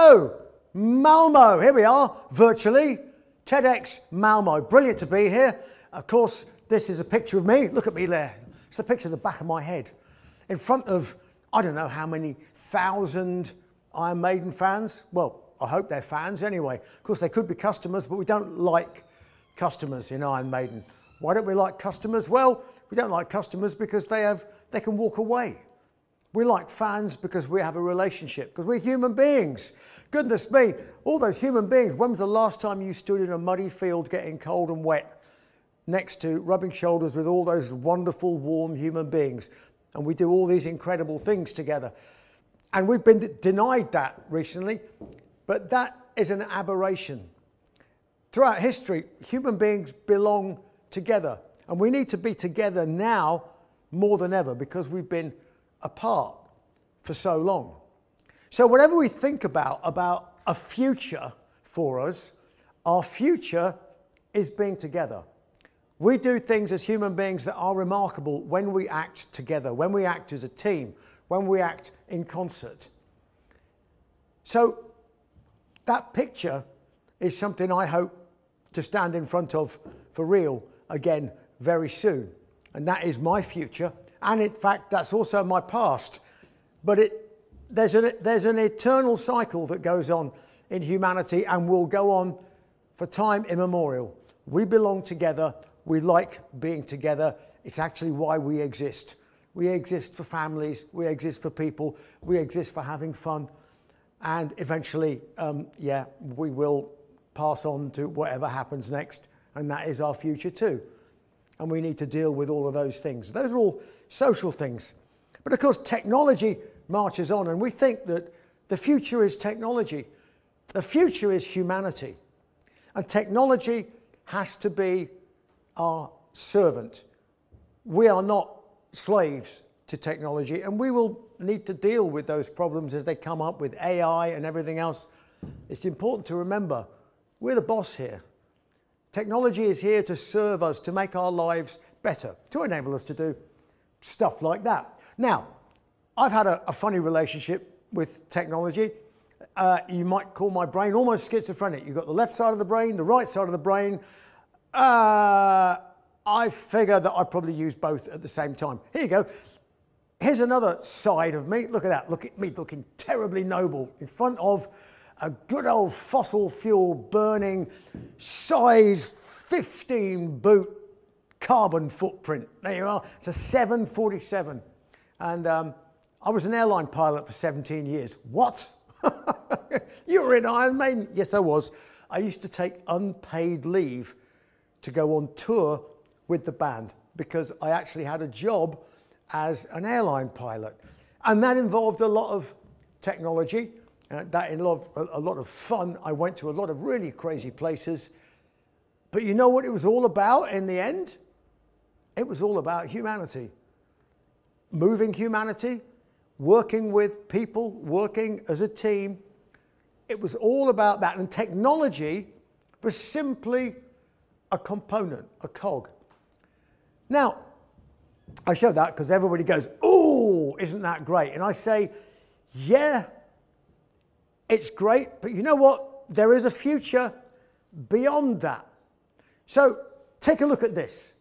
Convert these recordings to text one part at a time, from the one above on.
So, Malmo, here we are, virtually, TEDx Malmo. Brilliant to be here. Of course, this is a picture of me. Look at me there. It's the picture of the back of my head. In front of, I don't know how many thousand Iron Maiden fans. Well, I hope they're fans anyway. Of course, they could be customers, but we don't like customers in Iron Maiden. Why don't we like customers? Well, we don't like customers because they can walk away. We like fans because we have a relationship, because we're human beings. Goodness me, all those human beings. When was the last time you stood in a muddy field getting cold and wet next to rubbing shoulders with all those wonderful, warm human beings? And we do all these incredible things together. And we've been denied that recently, but that is an aberration. Throughout history, human beings belong together. And we need to be together now more than ever because we've been apart for so long. So whatever we think about a future for us, our future is being together. We do things as human beings that are remarkable when we act together, when we act as a team, when we act in concert. So that picture is something I hope to stand in front of for real again very soon. And that is my future. And in fact, that's also my past. But there's an eternal cycle that goes on in humanity and will go on for time immemorial. We belong together. We like being together. It's actually why we exist. We exist for families. We exist for people. We exist for having fun. And eventually, we will pass on to whatever happens next. And that is our future too. And we need to deal with all of those things. Those are all social things. But of course, technology marches on, and we think that the future is technology. The future is humanity. And technology has to be our servant. We are not slaves to technology, and we will need to deal with those problems as they come up with AI and everything else. It's important to remember, we're the boss here. Technology is here to serve us, to make our lives better, to enable us to do stuff like that. Now, I've had a funny relationship with technology. You might call my brain almost schizophrenic. You've got the left side of the brain, the right side of the brain. I figure that I probably use both at the same time. Here you go. Here's another side of me. Look at that. Look at me looking terribly noble in front of a good old fossil fuel burning size 15 boot carbon footprint. There you are. It's a 747. And I was an airline pilot for 17 years. What? You were in Iron Maiden? Yes, I was. I used to take unpaid leave to go on tour with the band because I actually had a job as an airline pilot. And that involved a lot of technology. That involved a lot of fun. I went to a lot of really crazy places. But you know what it was all about in the end? It was all about humanity. Moving humanity, working with people, working as a team. It was all about that. And technology was simply a component, a cog. Now, I show that because everybody goes, "Oh, isn't that great?" And I say, yeah, it's great, but you know what? There is a future beyond that. So take a look at this.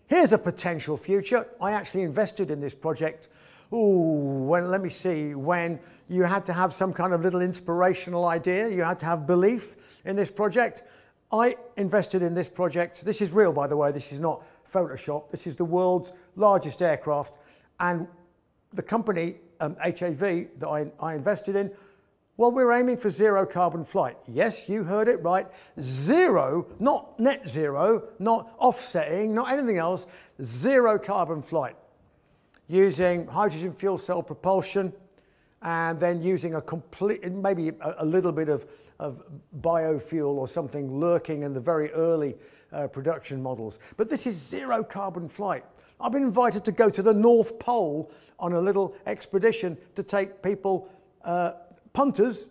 Here's a potential future. I actually invested in this project. Let me see, when you had to have some kind of little inspirational idea, you had to have belief in this project. I invested in this project. This is real, by the way. This is not Photoshop. This is the world's largest aircraft. And the company, HAV, that I invested in, well, we're aiming for zero carbon flight. Yes, you heard it right. Zero, not net zero, not offsetting, not anything else. Zero carbon flight. Using hydrogen fuel cell propulsion and then using maybe a little bit of biofuel or something lurking in the very early production models. But this is zero carbon flight. I've been invited to go to the North Pole on a little expedition to take people, punters,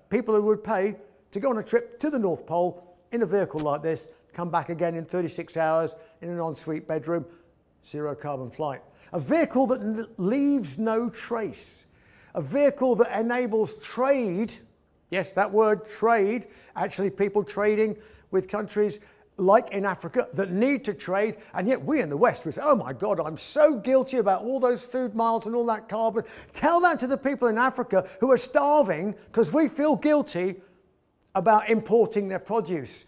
people who would pay to go on a trip to the North Pole in a vehicle like this, come back again in 36 hours in an ensuite bedroom, zero carbon flight. A vehicle that leaves no trace. A vehicle that enables trade, Yes, that word trade, actually people trading with countries like in Africa that need to trade, and yet we in the West, we say, oh my God, I'm so guilty about all those food miles and all that carbon. Tell that to the people in Africa who are starving because we feel guilty about importing their produce.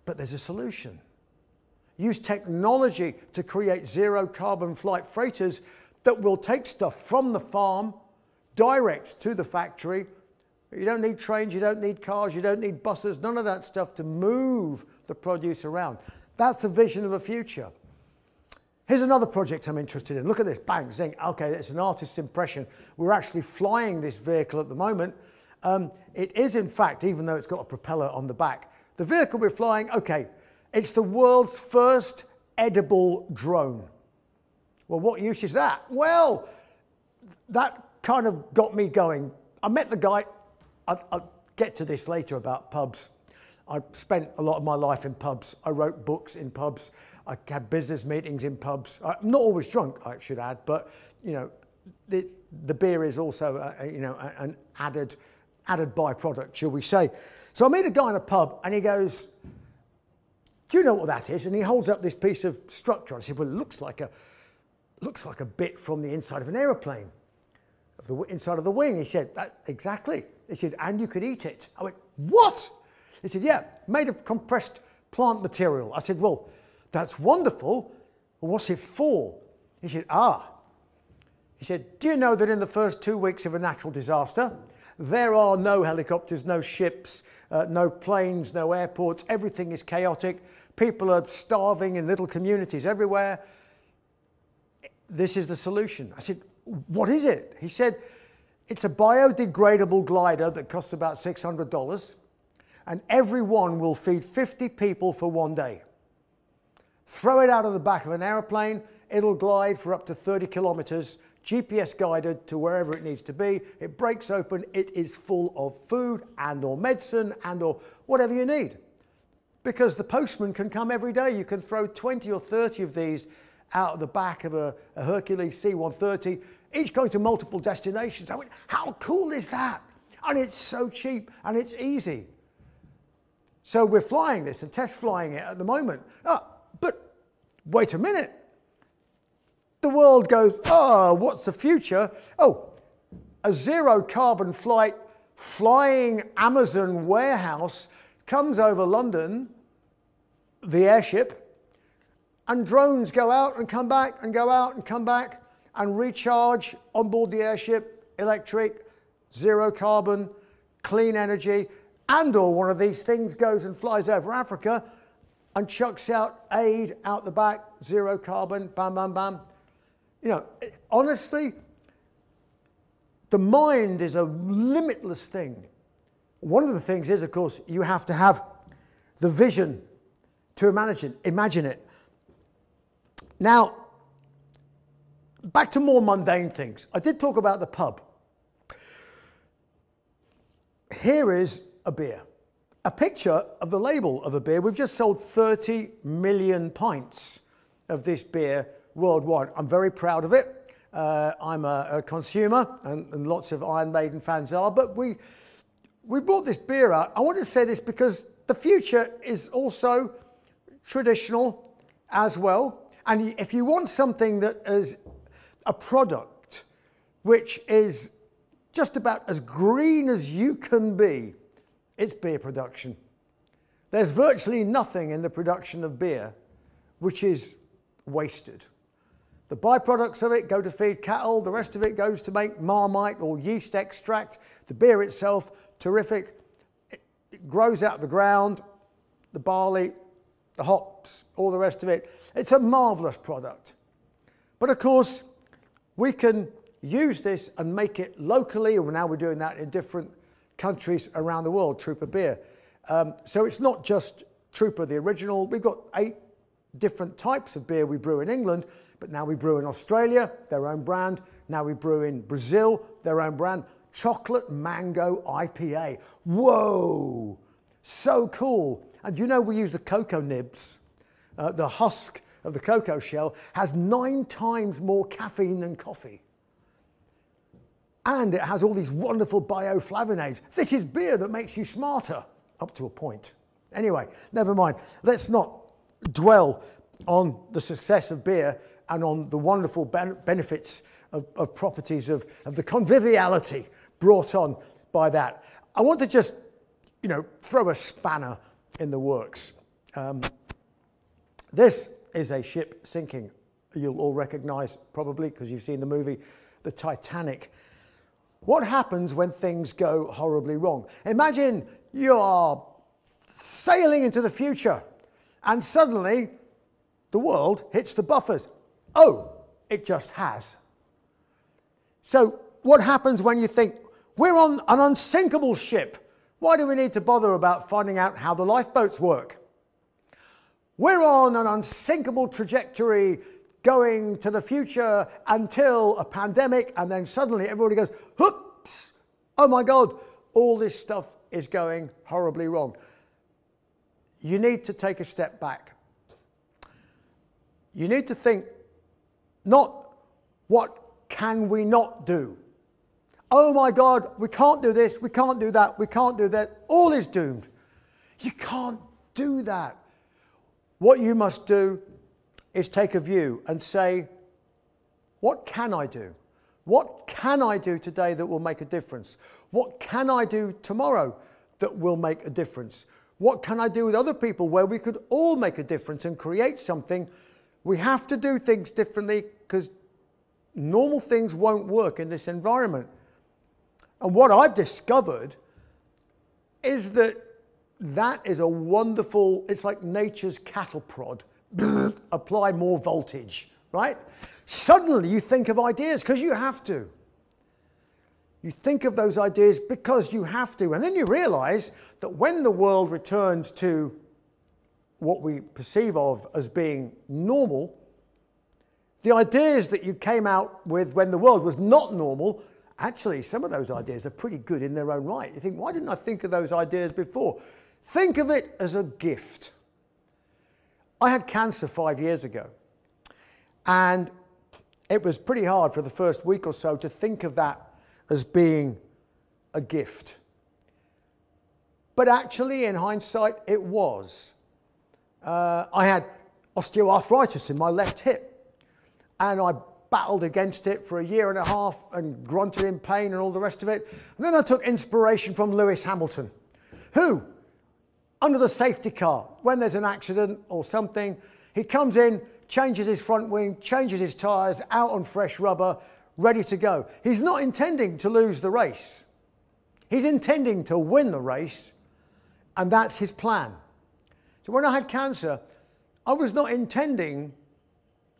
But there's a solution. Use technology to create zero carbon flight freighters that will take stuff from the farm direct to the factory. You don't need trains, you don't need cars, you don't need buses, none of that stuff to move the produce around. That's a vision of the future. Here's another project I'm interested in. Look at this, bang, zing. Okay, it's an artist's impression. We're actually flying this vehicle at the moment. It is, in fact, even though it's got a propeller on the back, the vehicle we're flying, okay, it's the world's first edible drone. Well, what use is that? Well, that kind of got me going. I met the guy. I'll get to this later about pubs. I spent a lot of my life in pubs. I wrote books in pubs. I had business meetings in pubs. I'm not always drunk, I should add, but you know, the beer is also you know, an added byproduct, shall we say. So I meet a guy in a pub and he goes, do you know what that is? And he holds up this piece of structure. I said, well, it looks like a bit from the inside of an aeroplane, of the inside of the wing. He said, exactly. He said, and you could eat it. I went, what? He said, yeah, made of compressed plant material. I said, well, that's wonderful. Well, what's it for? He said, He said, do you know that in the first 2 weeks of a natural disaster, there are no helicopters, no ships, no planes, no airports. Everything is chaotic. People are starving in little communities everywhere. This is the solution. I said, what is it? He said, it's a biodegradable glider that costs about $600, and everyone will feed 50 people for 1 day. Throw it out of the back of an airplane, it'll glide for up to 30 kilometers, GPS guided to wherever it needs to be. It breaks open, it is full of food and or medicine and or whatever you need. Because the postman can come every day. You can throw 20 or 30 of these out of the back of a Hercules C-130, each going to multiple destinations. I went, how cool is that? And it's so cheap and it's easy. So we're flying this and test flying it at the moment. But wait a minute. The world goes, oh, what's the future? Oh, a zero carbon flight flying Amazon warehouse comes over London, the airship, and drones go out and come back and go out and come back and recharge on board the airship, electric, zero carbon, clean energy, and or one of these things goes and flies over Africa and chucks out aid out the back, zero carbon, bam, bam, bam. You know, honestly, the mind is a limitless thing. One of the things is, of course, you have to have the vision to imagine it. Now, back to more mundane things. I did talk about the pub. Here is a beer. A picture of the label of a beer. We've just sold 30 million pints of this beer worldwide. I'm very proud of it. I'm a consumer, and lots of Iron Maiden fans are, but we brought this beer out. I want to say this because the future is also traditional as well. And if you want something that is a product which is just about as green as you can be, it's beer production. There's virtually nothing in the production of beer which is wasted. The byproducts of it go to feed cattle, the rest of it goes to make Marmite or yeast extract. The beer itself, terrific. It grows out of the ground, the barley, the hops, all the rest of it. It's a marvellous product. But of course, we can use this and make it locally, and now we're doing that in different countries around the world, Trooper beer. So it's not just Trooper, the original. We've got 8 different types of beer we brew in England, but now we brew in Australia, their own brand. Now we brew in Brazil, their own brand. Chocolate Mango IPA. Whoa, so cool. And you know we use the cocoa nibs. The husk of the cocoa shell has 9 times more caffeine than coffee. And it has all these wonderful bioflavonoids. This is beer that makes you smarter, up to a point. Anyway, never mind. Let's not dwell on the success of beer and on the wonderful benefits of properties of the conviviality brought on by that. I want to just, throw a spanner in the works. This is a ship sinking. You'll all recognize probably, because you've seen the movie, the Titanic. What happens when things go horribly wrong? Imagine you are sailing into the future and suddenly the world hits the buffers. Oh, it just has. So what happens when you think, we're on an unsinkable ship? Why do we need to bother about finding out how the lifeboats work? We're on an unsinkable trajectory going to the future until a pandemic, and then suddenly everybody goes, whoops, oh my God, all this stuff is going horribly wrong. You need to take a step back. You need to think, not what can we not do? Oh my God, we can't do this, we can't do that, we can't do that. All is doomed. You can't do that. What you must do is take a view and say, what can I do? What can I do today that will make a difference? What can I do tomorrow that will make a difference? What can I do with other people where we could all make a difference and create something? We have to do things differently because normal things won't work in this environment. And what I've discovered is that is a wonderful, it's like nature's cattle prod. Apply more voltage, right? Suddenly you think of ideas because you have to. You think of those ideas because you have to. And then you realize that when the world returns to what we perceive of as being normal, the ideas that you came out with when the world was not normal, actually some of those ideas are pretty good in their own right. You think, why didn't I think of those ideas before? Think of it as a gift. I had cancer 5 years ago, and it was pretty hard for the first week or so to think of that as being a gift. But actually, in hindsight, it was. I had osteoarthritis in my left hip, and I battled against it for 1.5 years and grunted in pain and all the rest of it. And then I took inspiration from Lewis Hamilton, who, under the safety car, when there's an accident or something, he comes in, changes his front wing, changes his tyres, out on fresh rubber, ready to go. He's not intending to lose the race. He's intending to win the race, and that's his plan. So when I had cancer, I was not intending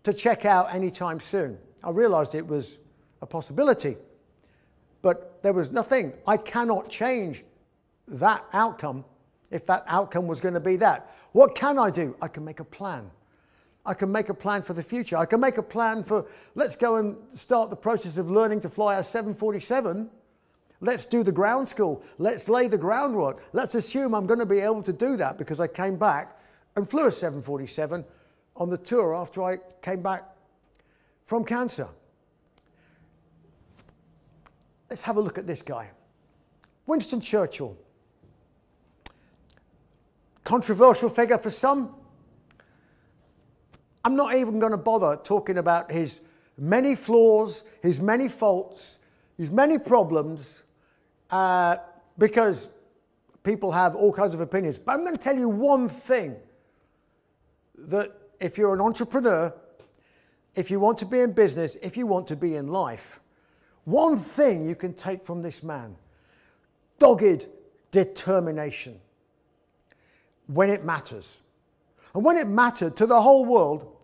to check out anytime soon. I realised it was a possibility, but there was nothing. I cannot change that outcome if that outcome was going to be that. What can I do? I can make a plan. I can make a plan for the future. I can make a plan for, let's go and start the process of learning to fly a 747. Let's do the ground school. Let's lay the groundwork. Let's assume I'm going to be able to do that because I came back and flew a 747 on the tour after I came back from cancer. Let's have a look at this guy. Winston Churchill. Controversial figure for some. I'm not even going to bother talking about his many flaws, his many faults, his many problems, because people have all kinds of opinions. But I'm going to tell you one thing, that if you're an entrepreneur, if you want to be in business, if you want to be in life, one thing you can take from this man: dogged determination when it matters. And when it mattered to the whole world,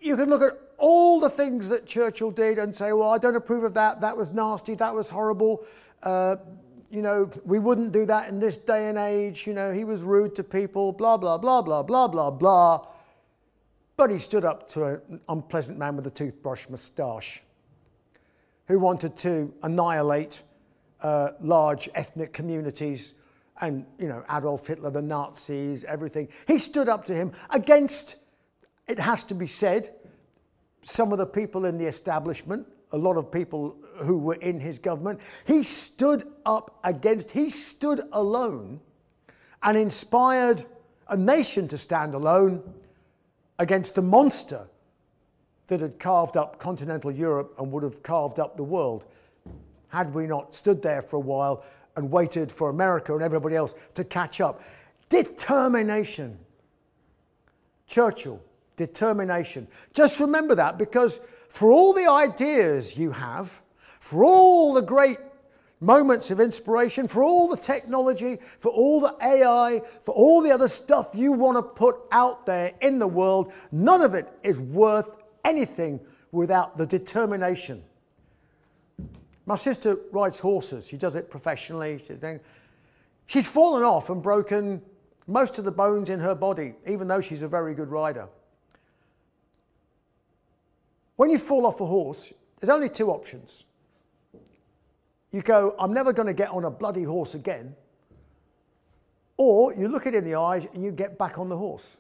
you can look at all the things that Churchill did and say, well, I don't approve of that, that was nasty, that was horrible, we wouldn't do that in this day and age, he was rude to people, blah, blah, blah, blah, blah, blah, blah. But he stood up to an unpleasant man with a toothbrush moustache who wanted to annihilate large ethnic communities and, Adolf Hitler, the Nazis, everything. He stood up to him against, it has to be said, some of the people in the establishment a lot of people who were in his government. He stood up against, he stood alone and inspired a nation to stand alone against the monster that had carved up continental Europe and would have carved up the world had we not stood there for a while and waited for America and everybody else to catch up. Determination. Churchill, determination. Just remember that, because for all the ideas you have, for all the great moments of inspiration, for all the technology, for all the AI, for all the other stuff you want to put out there in the world, none of it is worth anything without the determination. My sister rides horses. She does it professionally. She's fallen off and broken most of the bones in her body, even though she's a very good rider. When you fall off a horse, there's only two options. You go, I'm never going to get on a bloody horse again. Or you look it in the eyes and you get back on the horse.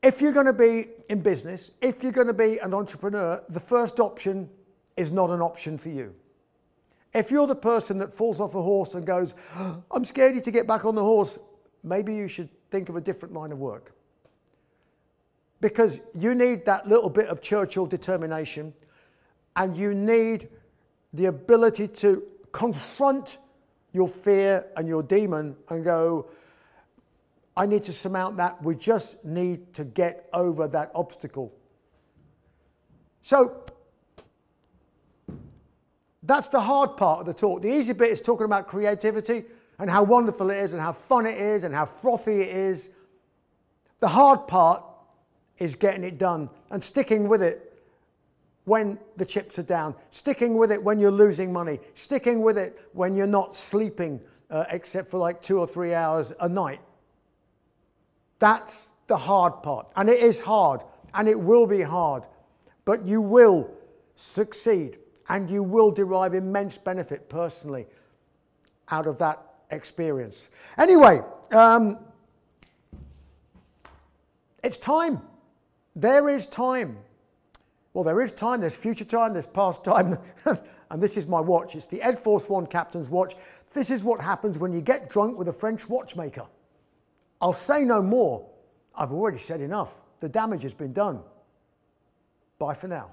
If you're going to be in business, if you're going to be an entrepreneur, the first option is not an option for you. If you're the person that falls off a horse and goes, I'm scared to get back on the horse, maybe you should think of a different line of work. Because you need that little bit of Churchill determination, and you need the ability to confront your fear and your demon and go, I need to surmount that. We just need to get over that obstacle. So that's the hard part of the talk. The easy bit is talking about creativity and how wonderful it is and how fun it is and how frothy it is. The hard part is getting it done and sticking with it when the chips are down, sticking with it when you're losing money, sticking with it when you're not sleeping except for like 2 or 3 hours a night. That's the hard part. And it is hard, and it will be hard, but you will succeed and you will derive immense benefit personally out of that experience. Anyway, it's time. There is time. Well, there is time, there's future time, there's past time, and this is my watch. It's the Ed Force One Captain's watch. This is what happens when you get drunk with a French watchmaker. I'll say no more. I've already said enough. The damage has been done. Bye for now.